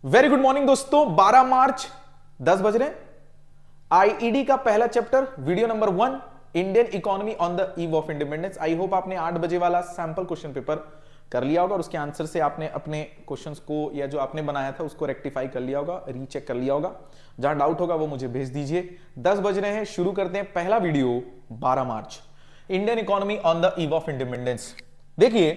Very good morning दोस्तों। 12 मार्च 10 बज रहे हैं। आईईडी का पहला chapter video number 1 Indian economy on the eve of independence. I hope आपने 8 बजे वाला सैंपल क्वेश्चन पेपर कर लिया होगा और उसके आंसर से आपने अपने क्वेश्चंस को या जो आपने बनाया था उसको रेक्टिफाई कर लिया होगा, रीचेक कर लिया होगा। जहां डाउट होगा वो मुझे भेज दीजिए। 10 बज रहे हैं, शुरू करते हैं पहला video. 12 March Indian economy on the eve of independence. देखिए,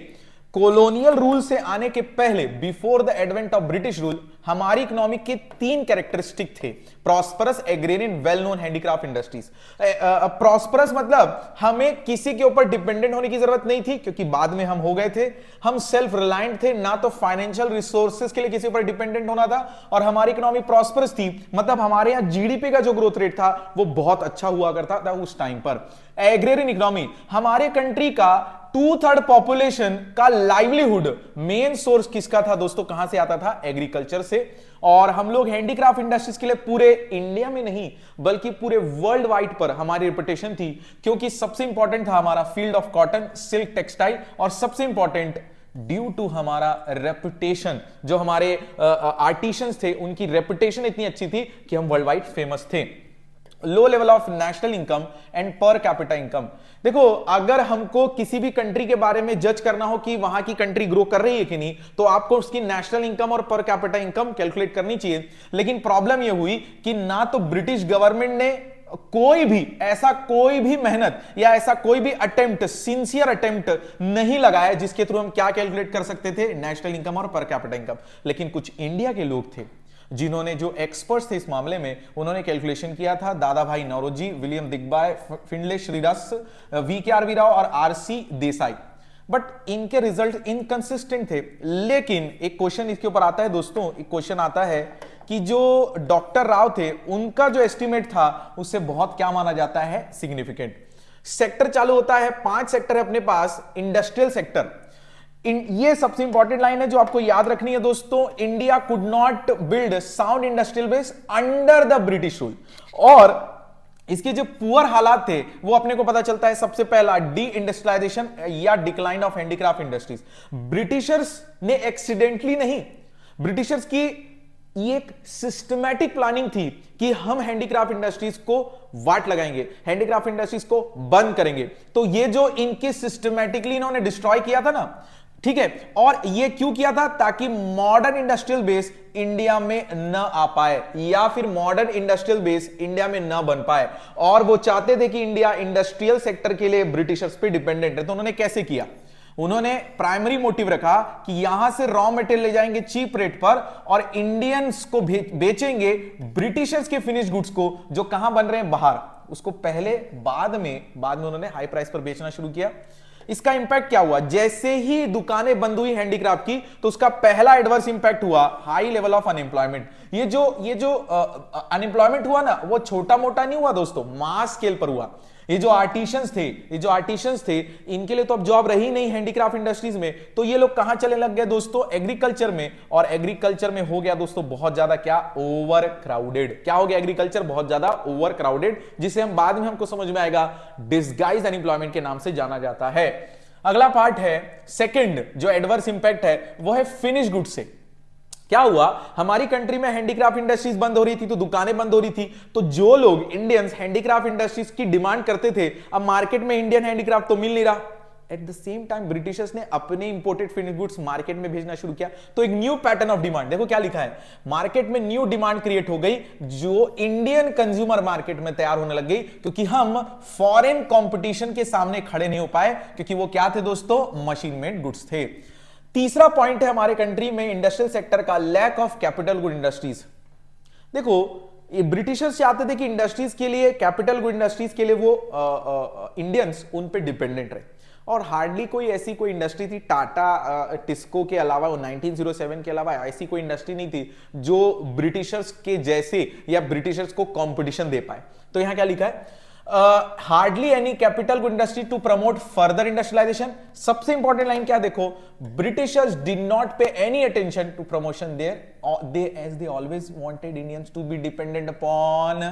कॉलोनियल रूल से आने के पहले, before the advent of British rule, हमारी इकोनॉमी के 3 कैरेक्टरिस्टिक थे। Prosperous, agrarian, well known handicraft industries. Prosperous मतलब हमें किसी के ऊपर डिपेंडेंट होने की जरूरत नहीं थी, क्योंकि बाद में हम हो गए थे। हम सेल्फ रिलायंट थे, ना तो फाइनेंशियल रिसोर्सेज के लिए किसी ऊपर डिपेंडेंट होना था। और हमारी इकोनॉमी प्रॉस्परस थी, मतलब हमारे यहां जीडीपी का जो ग्रोथ रेट था वो बहुत अच्छा हुआ करता था उस टाइम पर। एग्रेरियन इकोनॉमी, हमारे कंट्री का 2/3 पॉपुलेशन का लाइवलीहुड मेन सोर्स किसका था दोस्तों? कहां से आता था? एग्रीकल्चर से। और हम लोग हैंडीक्राफ्ट इंडस्ट्रीज के लिए पूरे इंडिया में नहीं बल्कि पूरे वर्ल्ड वाइड पर हमारी रेपुटेशन थी, क्योंकि सबसे इंपॉर्टेंट था हमारा field of cotton, silk, textile. और सबसे इंपॉर्टेंट, ड्यू टू हमारा रेपुटेशन, जो हमारे आर्टिशंस थे उनकी रेपुटेशन इतनी अच्छी थी कि हम वर्ल्ड वाइड फेमस थे। लो level of national income and per capita income. देखो, अगर हमको किसी भी कंट्री के बारे में जज करना हो कि वहां की कंट्री ग्रो कर रही है कि नहीं, तो आपको उसकी नेशनल इनकम और पर कैपिटा इनकम कैलकुलेट करनी चाहिए। लेकिन प्रॉब्लम यह हुई कि ना तो ब्रिटिश गवर्नमेंट ने कोई भी मेहनत या ऐसा कोई भी अटेम्प्ट, सिंसियर अटेम्प्ट नहीं लगाया जिसके थ्रू हम क्या कैलकुलेट कर सकते थे? नेशनल इनकम और पर कैपिटा इनकम। लेकिन कुछ इंडिया के लोग थे जिन्होंने, जो एक्सपर्ट्स थे इस मामले में, उन्होंने कैलकुलेशन किया था। दादा भाई Naoroji, William Digby, Findlay श्रीरस, V K R V. Rao और आर.सी. देसाई। बट इनके रिजल्ट इनकंसिस्टेंट थे। लेकिन एक क्वेश्चन इसके ऊपर आता है दोस्तों, एक क्वेश्चन आता है कि जो डॉक्टर राव थे उनका जो एस्टिमेट था उससे बहुत क्या माना जाता है? सिग्निफिकेंट। सेक्टर चालू होता है, 5 सेक्टर है अपने पास। इंडस्ट्रियल सेक्टर, ये सबसे इंपॉर्टेंट लाइन है जो आपको याद रखनी है दोस्तों। India could not build sound industrial base under the British rule. और इसके जो पुअर हालात थे वो अपने को पता चलता है। सबसे पहला, डी इंडस्ट्रियलाइजेशन या decline of handicraft industries. Britishers ने एक्सीडेंटली नहीं, ब्रिटिशर्स की ये एक सिस्टमैटिक प्लानिंग थी कि हम हैंडीक्राफ्ट इंडस्ट्रीज को वाट लगाएंगे, हैंडीक्राफ्ट इंडस्ट्रीज को बंद करेंगे। तो ये जो इनके सिस्टमैटिकली इन्होंने डिस्ट्रॉय किया था ना, ठीक है, और ये क्यों किया था? ताकि मॉडर्न इंडस्ट्रियल बेस इंडिया में न आ पाए या फिर मॉडर्न इंडस्ट्रियल बेस इंडिया में न बन पाए। और वो चाहते थे कि इंडिया इंडस्ट्रियल सेक्टर के लिए ब्रिटिशर्स पे डिपेंडेंट है। तो उन्होंने कैसे किया? उन्होंने प्राइमरी मोटिव रखा कि यहां से रॉ मटेरियल ले जाएंगे चीप रेट पर और इंडियंस को बेचेंगे ब्रिटिशर्स के फिनिश गुड्स को, जो कहां बन रहे हैं? बाहर। उसको पहले बाद में उन्होंने हाई प्राइस पर बेचना शुरू किया। इसका इंपैक्ट क्या हुआ? जैसे ही दुकानें बंद हुई हैंडीक्राफ्ट की, तो उसका पहला एडवर्स इंपैक्ट हुआ हाई लेवल ऑफ अनएम्प्लॉयमेंट। ये जो अनएम्प्लॉयमेंट हुआ ना, वो छोटा मोटा नहीं हुआ दोस्तों, मास स्केल पर हुआ। ये जो आर्टिशंस थे इनके लिए तो अब जॉब रही नहीं हैंडीक्राफ्ट इंडस्ट्रीज में। तो ये लोग कहां चले लग गए दोस्तों? एग्रीकल्चर में। और एग्रीकल्चर में हो गया दोस्तों बहुत ज्यादा क्या? Over crowded. क्या हो गया? एग्रीकल्चर बहुत ज्यादा ओवर क्राउडेड, जिसे हम बाद में हमको समझ में आएगा डिस्गाइज अनएम्प्लॉयमेंट के नाम से जाना जाता है। अगला पार्ट है सेकंड, जो एडवर्स इंपैक्ट है वो है फिनिश गुड्स से। क्या हुआ? हमारी कंट्री में हैंडीक्राफ्ट इंडस्ट्रीज बंद हो रही थी, तो दुकानें बंद हो रही थी। तो जो लोग इंडियंस हैंडीक्राफ्ट इंडस्ट्रीज की डिमांड करते थे, अब मार्केट में इंडियन हैंडीक्राफ्ट तो मिल नहीं रहा। At the same time Britishers ने अपने इंपोर्टेड फिनिश गुड्स मार्केट में भेजना शुरू किया। तो एक न्यू पैटर्न ऑफ डिमांड, देखो क्या लिखा है, मार्केट में न्यू डिमांड क्रिएट हो गई, जो इंडियन कंज्यूमर मार्केट में तैयार होने लग गई। क्योंकि हम फॉरेन कंपटीशन के सामने खड़े नहीं हो पाए, क्योंकि वो क्या थे दोस्तों? मशीन मेड गुड्स थे। तीसरा पॉइंट है हमारे कंट्री में इंडस्ट्रियल सेक्टर का, lack of capital good industries. देखो, ये ब्रिटिशर्स चाहते थे कि इंडस्ट्रीज के लिए, कैपिटल गुड इंडस्ट्रीज के लिए वो इंडियंस उन पे डिपेंडेंट रहे। और हार्डली कोई ऐसी कोई इंडस्ट्री थी, टाटा टिस्को के अलावा, 1907 के अलावा ऐसी कोई इंडस्ट्री नहीं थी जो ब्रिटिशर्स के जैसे या ब्रिटिशर्स को कंपटीशन दे पाए। तो यहां क्या लिखा है? Hardly any capital good industry to promote further industrialisation. सबसे इंपॉर्टेंट लाइन क्या देखो, Britishers did not pay any attention to promotion there as they always wanted Indians to be dependent upon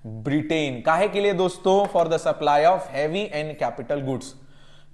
Britain. काहे के लिए दोस्तों? For the supply of heavy and capital goods.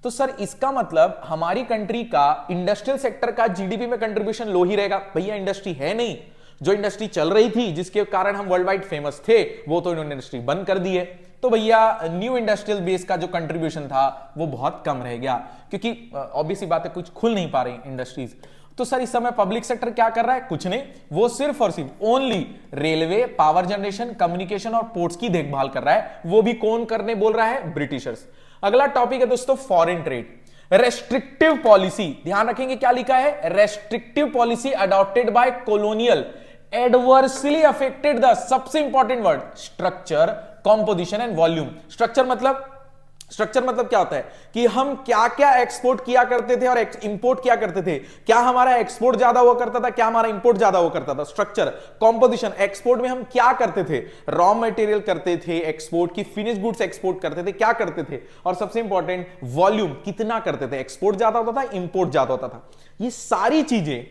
तो sir इसका मतलब हमारी कंट्री का इंडस्ट्रियल सेक्टर का जीडीपी में कंट्रीब्यूशन लो ही रहेगा। भैया इंडस्ट्री है नहीं, जो इंडस्ट्री चल रही थी जिसके कारण हम वर्ल्ड वाइड फेमस थे वो तो इन्होंने इंडस्ट्री बंद कर दी है। तो भैया न्यू इंडस्ट्रियल बेस का जो कंट्रीब्यूशन था वो बहुत कम रह गया, क्योंकि ऑब्वियसली बात है कुछ खुल नहीं पा रही इंडस्ट्रीज। तो सर इस समय पब्लिक सेक्टर क्या कर रहा है? कुछ नहीं, वो सिर्फ और सिर्फ only railway, power generation, communication और पोर्ट्स की देखभाल कर रहा है। वो भी कौन करने बोल रहा है? ब्रिटिशर्स। अगला टॉपिक है दोस्तों फॉरेन ट्रेड, रेस्ट्रिक्टिव पॉलिसी। ध्यान रखेंगे क्या लिखा है? Restrictive policy adopted by colonial adversely affected the, सबसे important word, structure, composition and volume. Structure मतलब क्या होता है कि हम क्या क्या एक्सपोर्ट किया करते थे और इंपोर्ट किया करते थे, क्या हमारा एक्सपोर्ट ज्यादा हुआ करता था, क्या हमारा इंपोर्ट ज्यादा हुआ करता था। स्ट्रक्चर, कॉम्पोजिशन, एक्सपोर्ट में हम क्या करते थे, रॉ मटेरियल करते थे एक्सपोर्ट की, फिनिश गुड्स एक्सपोर्ट करते थे, क्या करते थे, और सबसे इंपॉर्टेंट वॉल्यूम, कितना करते थे, एक्सपोर्ट ज्यादा होता था, इंपोर्ट ज्यादा होता था। ये सारी चीजें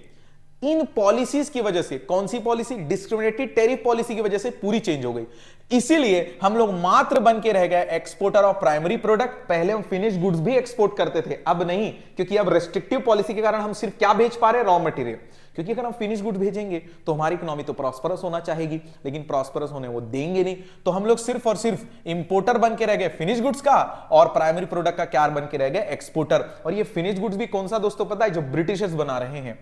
इन पॉलिसीज की वजह से, कौन सी पॉलिसी? डिस्क्रिमिनेटरी टैरिफ पॉलिसी की वजह से पूरी चेंज हो गई। इसीलिए हम लोग मात्र बन के रह गए एक्सपोर्टर ऑफ प्राइमरी प्रोडक्ट। पहले हम फिनिश गुड्स भी एक्सपोर्ट करते थे, अब नहीं, क्योंकि अब रेस्ट्रिक्टिव पॉलिसी के कारण हम सिर्फ क्या भेज पा रहे हैं? Raw material. क्योंकि अगर हम फिनिश गुड भेजेंगे तो हमारी इकोनॉमी तो प्रॉस्परस होना चाहेगी, लेकिन प्रॉस्परस होने वो देंगे नहीं। तो हम लोग सिर्फ और सिर्फ इंपोर्टर बन के रह गए फिनिश गुड्स का, और प्राइमरी प्रोडक्ट का क्या बन के रह गए? एक्सपोर्टर। और ये फिनिश गुड्स भी कौन सा दोस्तों पता है? जो ब्रिटिशर्स बना रहे हैं,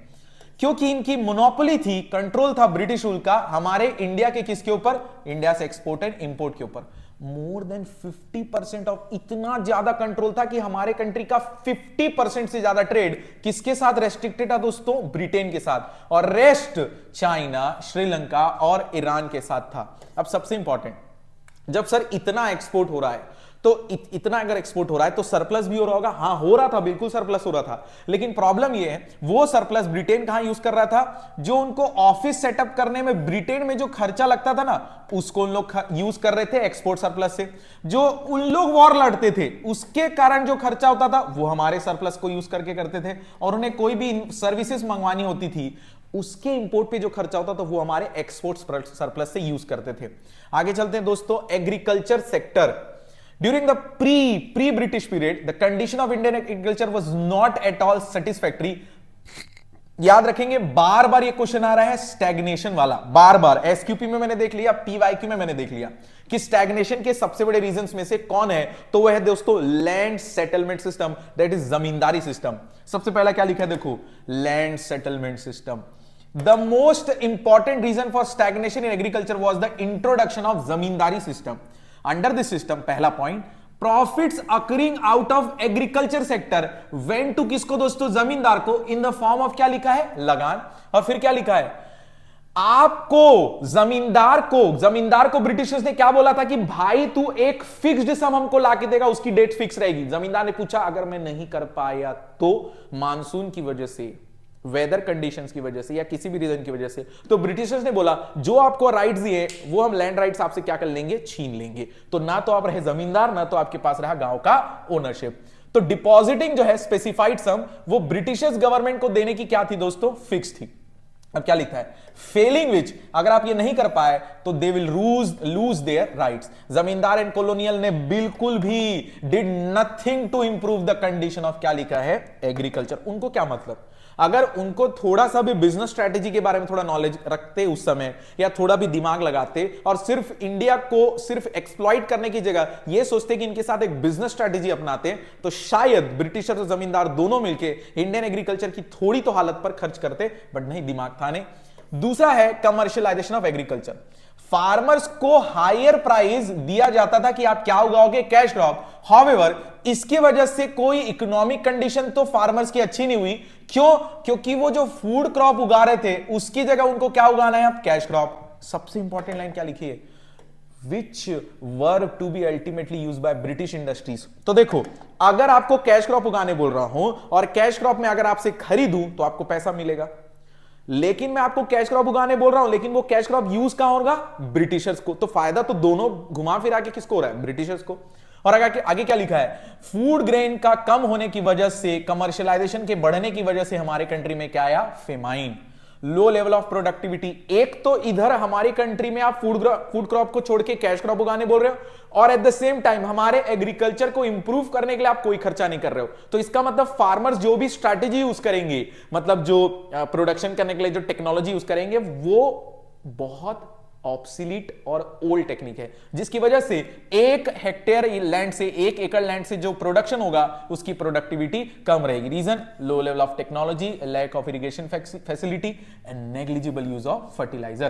क्योंकि इनकी मोनोपोली थी, कंट्रोल था ब्रिटिश रूल का हमारे इंडिया के किसके ऊपर? इंडिया से एक्सपोर्ट एंड इंपोर्ट के ऊपर। मोर देन 50% ऑफ, इतना ज्यादा कंट्रोल था कि हमारे कंट्री का 50% से ज्यादा ट्रेड किसके साथ रेस्ट्रिक्टेड था दोस्तों? ब्रिटेन के साथ, और रेस्ट चाइना, श्रीलंका और ईरान के साथ था। अब सबसे इंपॉर्टेंट, जब सर इतना एक्सपोर्ट हो रहा है तो इतना अगर एक्सपोर्ट हो रहा है तो सरप्लस भी हो रहा होगा। हाँ हो रहा था, बिल्कुल सरप्लस हो रहा था, लेकिन प्रॉब्लम ये है वो सरप्लस ब्रिटेन कहां यूज कर रहा था? जो उनको ऑफिस सेटअप करने में ब्रिटेन में जो खर्चा लगता था ना, उसको उन लोग यूज कर रहे थे एक्सपोर्ट सरप्लस से। जो उन लोग वॉर लड़ते थे उसके कारण जो खर्चा होता था वो हमारे सरप्लस को यूज करके करते थे, और उन्हें कोई भी सर्विसेज मंगवानी होती थी उसके इंपोर्ट पे जो खर्चा होता था वो हमारे एक्सपोर्ट सरप्लस से यूज करते थे। आगे चलते हैं दोस्तों, agriculture sector. During the pre-British period, the condition of Indian agriculture was not at all satisfactory. याद रखेंगे, बार बार ये क्वेश्चन आ रहा है स्टैग्नेशन वाला, बार बार एसक्यूपी में मैंने देख लिया, पीवाईक्यू में मैंने देख लिया कि स्टैग्नेशन के सबसे बड़े रीजंस में से कौन है, तो वह है दोस्तों land settlement system, that is zamindari system. सबसे पहला क्या लिखा है देखो, land settlement system. The most important reason for stagnation in agriculture was the introduction of zamindari system. Under this system, पहला point, profits accruing out of agriculture sector went to किसको दोस्तों? जमींदार को, इन द फॉर्म ऑफ क्या लिखा है? लगान। और फिर क्या लिखा है? आपको जमींदार को ब्रिटिशर्स ने क्या बोला था कि भाई तू एक फिक्स्ड सम हमको लाके देगा, उसकी डेट फिक्स रहेगी। जमींदार ने पूछा अगर मैं नहीं कर पाया तो मानसून की वजह से, वेदर कंडीशंस की वजह से, या किसी भी रीजन की वजह से, तो ब्रिटिशर्स ने बोला जो आपको राइट्स दिए वो हम लैंड राइट्स आपसे क्या कर लेंगे? छीन लेंगे। तो ना तो आप रहे जमींदार, ना तो आपके पास रहा गांव का ओनरशिप। तो डिपॉजिटिंग जो है स्पेसिफाइड सम, वो ब्रिटिशर्स गवर्नमेंट को देने की क्या थी दोस्तों? फिक्स थी। अब क्या लिखा है? फेलिंग विच, अगर आप ये नहीं कर पाए तो they will lose their rights. Zamindar and colonial ने बिल्कुल भी did nothing to improve the condition of, क्या लिखा है? एग्रीकल्चर। उनको क्या मतलब? अगर उनको थोड़ा सा भी बिजनेस स्ट्रेटेजी के बारे में थोड़ा नॉलेज रखते उस समय, या थोड़ा भी दिमाग लगाते और सिर्फ इंडिया को सिर्फ एक्सप्लॉइट करने की जगह ये सोचते कि इनके साथ एक बिजनेस स्ट्रेटेजी अपनाते, तो शायद ब्रिटिशर और जमींदार दोनों मिलकर इंडियन एग्रीकल्चर की थोड़ी तो हालत पर खर्च करते, बट नहीं, दिमाग था नहीं। दूसरा है कमर्शियलाइजेशन ऑफ एग्रीकल्चर। फार्मर्स को हायर प्राइस दिया जाता था कि आप क्या उगाओगे? Cash crop. हाउएवर, इसकी वजह से कोई इकोनॉमिक कंडीशन तो फार्मर्स की अच्छी नहीं हुई। क्यों? क्योंकि वो जो फूड क्रॉप उगा रहे थे उसकी जगह उनको क्या उगाना है? आप कैश क्रॉप। सबसे इंपॉर्टेंट लाइन क्या लिखी है? Which were to be ultimately use by British industries. तो देखो, अगर आपको कैश क्रॉप उगाने बोल रहा हूं और कैश क्रॉप में अगर आपसे खरीदूं तो आपको पैसा मिलेगा, लेकिन मैं आपको कैश क्रॉप उगाने बोल रहा हूं, लेकिन वो कैश क्रॉप यूज कहां होगा? ब्रिटिशर्स को। तो फायदा तो दोनों घुमा फिरा के किसको हो रहा है? ब्रिटिशर्स को। और आगे क्या लिखा है? फूड ग्रेन का कम होने की वजह से, कमर्शियलाइजेशन के बढ़ने की वजह से हमारे कंट्री में क्या आया? Famine. Low level of productivity. एक तो इधर हमारी कंट्री में आप फूड क्रॉप को छोड़ के कैश क्रॉप उगाने बोल रहे हो, और एट द सेम टाइम हमारे एग्रीकल्चर को इंप्रूव करने के लिए आप कोई खर्चा नहीं कर रहे हो। तो इसका मतलब फार्मर्स जो भी स्ट्रैटेजी यूज करेंगे, मतलब जो प्रोडक्शन करने के लिए जो टेक्नोलॉजी यूज करेंगे, वो बहुत ऑब्सोलीट और ओल्ड टेक्निक है, जिसकी वजह से 1 हेक्टेयर लैंड से, 1 एकड़ लैंड से जो प्रोडक्शन होगा उसकी प्रोडक्टिविटी कम रहेगी। Reason, low level of technology, lack of irrigation facility and negligible use of fertiliser.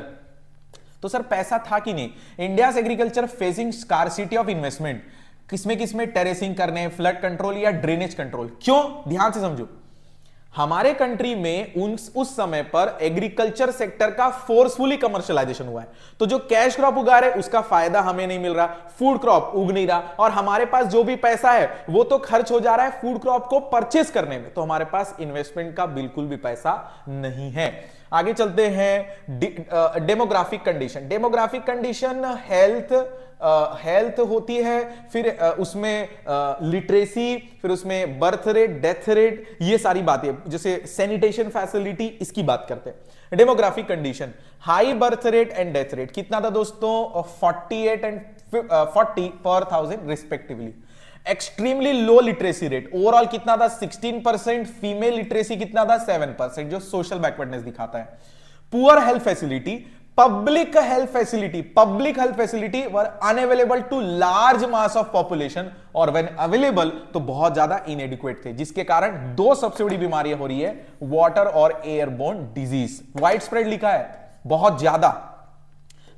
तो सर पैसा था कि नहीं? India's agriculture facing scarcity of investment. किसमें किसमें? टेरेसिंग करने, फ्लड कंट्रोल या ड्रेनेज कंट्रोल। क्यों? ध्यान से समझो। हमारे कंट्री में उस समय पर एग्रीकल्चर सेक्टर का फोर्सफुली कमर्शियलाइजेशन हुआ है। तो जो कैश क्रॉप उगा रहे उसका फायदा हमें नहीं मिल रहा, फूड क्रॉप उग नहीं रहा, और हमारे पास जो भी पैसा है वो तो खर्च हो जा रहा है फूड क्रॉप को परचेस करने में। तो हमारे पास इन्वेस्टमेंट का बिल्कुल भी पैसा नहीं है। आगे चलते हैं। Demographic condition. Demographic condition health होती है, फिर उसमें लिटरेसी, फिर उसमें बर्थ रेट, डेथ रेट, ये सारी बातें, जैसे सैनिटेशन फैसिलिटी, इसकी बात करते हैं। Demographic condition, high birth rate and death rate कितना था दोस्तों? 48 एंड 40 पर 1000 respectively. Extremely low literacy rate, overall कितना था? 16%। फीमेल लिटरेसी कितना था? 7%, जो सोशल बैकवर्डनेस दिखाता है। Poor health facility, public health facility were unavailable to large mass of population, और व्हेन अवेलेबल तो बहुत ज्यादा इनएडिक्वेट थे, जिसके कारण 2 सबसे बड़ी बीमारियां हो रही है, वाटर और एयरबोर्न डिजीज। वाइड स्प्रेड लिखा है, बहुत ज्यादा।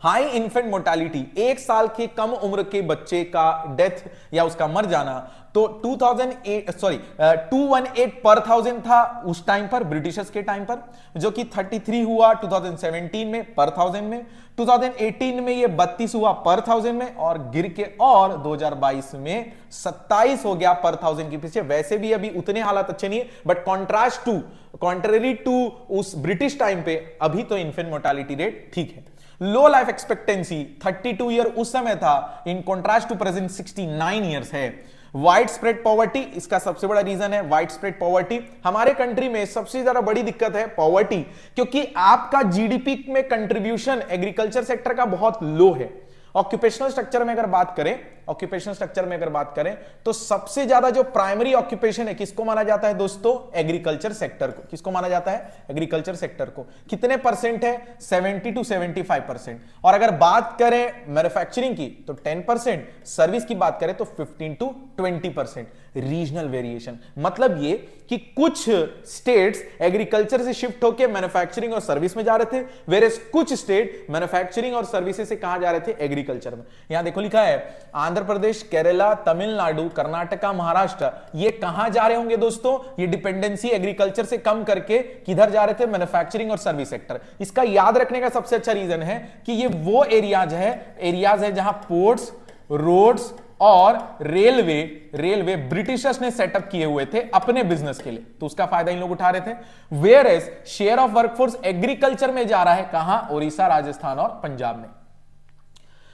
हाई इन्फेंट मोर्टालिटी, 1 साल के कम उम्र के बच्चे का डेथ या उसका मर जाना, तो 218 पर 1000 था उस टाइम पर, ब्रिटिशर्स के टाइम पर, जो कि 33 हुआ 2017 में पर 1000 में, 2018 में ये 32 हुआ पर 1000 में, और गिर के और 2022 में 27 हो गया पर 1000 के पीछे। वैसे भी अभी उतने हालात अच्छे नहीं है, बट कॉन्ट्रेरी टू उस ब्रिटिश टाइम पे अभी तो इन्फेंट मोर्टालिटी रेट ठीक है। लो लाइफ एक्सपेक्टेंसी 32 ईयर उस समय था, in contrast to present 69 years है। वाइड स्प्रेड पॉवर्टी, इसका सबसे बड़ा रीजन है वाइड स्प्रेड पॉवर्टी। हमारे कंट्री में सबसे ज्यादा बड़ी दिक्कत है पॉवर्टी, क्योंकि आपका जीडीपी में कंट्रीब्यूशन एग्रीकल्चर सेक्टर का बहुत लो है। ऑक्यूपेशनल स्ट्रक्चर में अगर बात करें तो सबसे ज्यादा जो प्राइमरी ऑक्यूपेशन है किसको माना जाता है दोस्तों? एग्रीकल्चर सेक्टर को। किसको माना जाता है? एग्रीकल्चर सेक्टर को। कितने परसेंट है? 70 to 75%। और अगर बात करें मैन्युफैक्चरिंग की तो 10%, सर्विस की बात करें तो 15 to 20%। रीजनल वेरिएशन, मतलब ये कि कुछ स्टेट्स एग्रीकल्चर से शिफ्ट होकर मैन्युफैक्चरिंग और सर्विस में जा रहे थे, वेरेस कुछ स्टेट मैन्युफैक्चरिंग और सर्विसेज से कहां जा रहे थे? एग्रीकल्चर में। यहां देखो लिखा है आंध्र प्रदेश, केरला, तमिलनाडु, कर्नाटका, महाराष्ट्र, ये कहां जा रहे होंगे दोस्तों? ये डिपेंडेंसी एग्रीकल्चर से कम करके किधर जा रहे थे? मैन्युफैक्चरिंग और सर्विस सेक्टर। इसका याद रखने का सबसे अच्छा रीजन है कि ये वो एरियाज है जहां पोर्ट्स, रोड्स और रेलवे ब्रिटिशर्स ने सेटअप किए हुए थे अपने बिजनेस के लिए, तो उसका फायदा इन लोग उठा रहे थे। Whereas share of workforce agriculture में जा रहा है कहां? ओडिशा, राजस्थान और पंजाब में।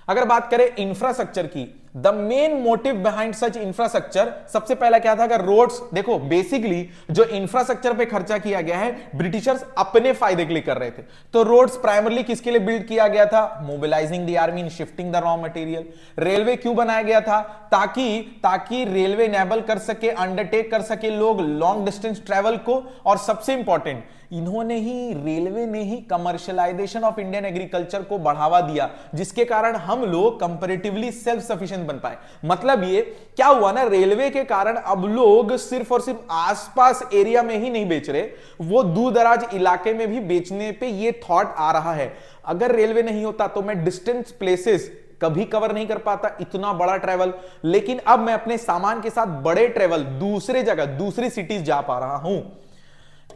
अगर बात करें इंफ्रास्ट्रक्चर की, the main motive behind such infrastructure, सबसे पहला क्या था? अगर रोड्स देखो, बेसिकली जो इंफ्रास्ट्रक्चर पे खर्चा किया गया है ब्रिटिशर्स अपने फायदे के लिए कर रहे थे। तो रोड्स प्राइमरली किसके लिए बिल्ड किया गया था? Mobilising the army in shifting the raw material. Railway क्यों बनाया गया था? ताकि रेलवे इनेबल कर सके, अंडरटेक कर सके लोग लॉन्ग डिस्टेंस ट्रेवल को, और सबसे इंपॉर्टेंट रेलवे ने ही कमर्शियलाइजेशन ऑफ इंडियन एग्रीकल्चर को बढ़ावा दिया, जिसके कारण हम लोग कंपैरेटिवली सेल्फ सफिशिएंट बन पाए। मतलब ये क्या हुआ ना, रेलवे के कारण अब लोग सिर्फ और सिर्फ आसपास एरिया में ही नहीं बेच रहे, वो दूर दराज इलाके में भी बेचने पे ये थॉट आ रहा है। अगर रेलवे नहीं होता तो मैं डिस्टेंस प्लेसेस कभी कवर नहीं कर पाता, इतना बड़ा ट्रेवल, लेकिन अब मैं अपने सामान के साथ बड़े ट्रेवल दूसरी सिटीज जा पा रहा हूं।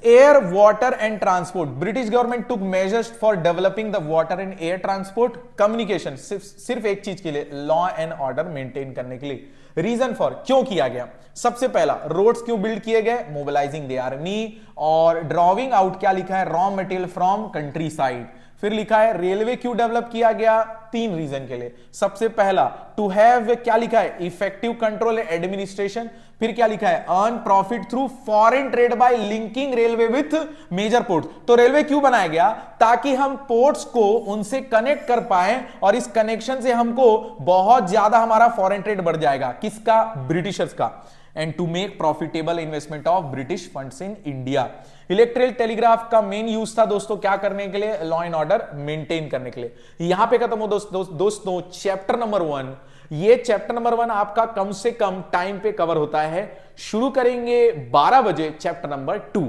Air, water and transport, British government took measures for developing the water and air transport. Communication, सिर्फ एक चीज के लिए, लॉ एंड ऑर्डर मेंटेन करने के लिए। रीजन फॉर, क्यों किया गया? सबसे पहला, रोड्स क्यों बिल्ड किए गए? मोबिलाइजिंग द आर्मी, और ड्रॉविंग आउट क्या लिखा है? Raw material from country side. फिर लिखा है रेलवे क्यों डेवलप किया गया? 3 रीजन के लिए। सबसे पहला, टू हैव क्या लिखा है? Effective control administration. फिर क्या लिखा है, earn profit through foreign trade by linking railway with major port. तो रेलवे क्यों बनाया गया, ताकि हम पोर्ट्स को उनसे कनेक्ट कर पाए और इस कनेक्शन से हमको बहुत ज्यादा हमारा फॉरेन ट्रेड बढ़ जाएगा, किसका, ब्रिटिशर्स का, and to make profitable investment of British funds in India. Electric telegraph का मेन यूज था दोस्तों क्या करने के लिए, लॉ एंड ऑर्डर मेंटेन करने के लिए। यहां पे खत्म हो दोस्तों चैप्टर नंबर 1। ये चैप्टर नंबर 1 आपका कम से कम टाइम पे कवर होता है। शुरू करेंगे 12 बजे चैप्टर नंबर 2।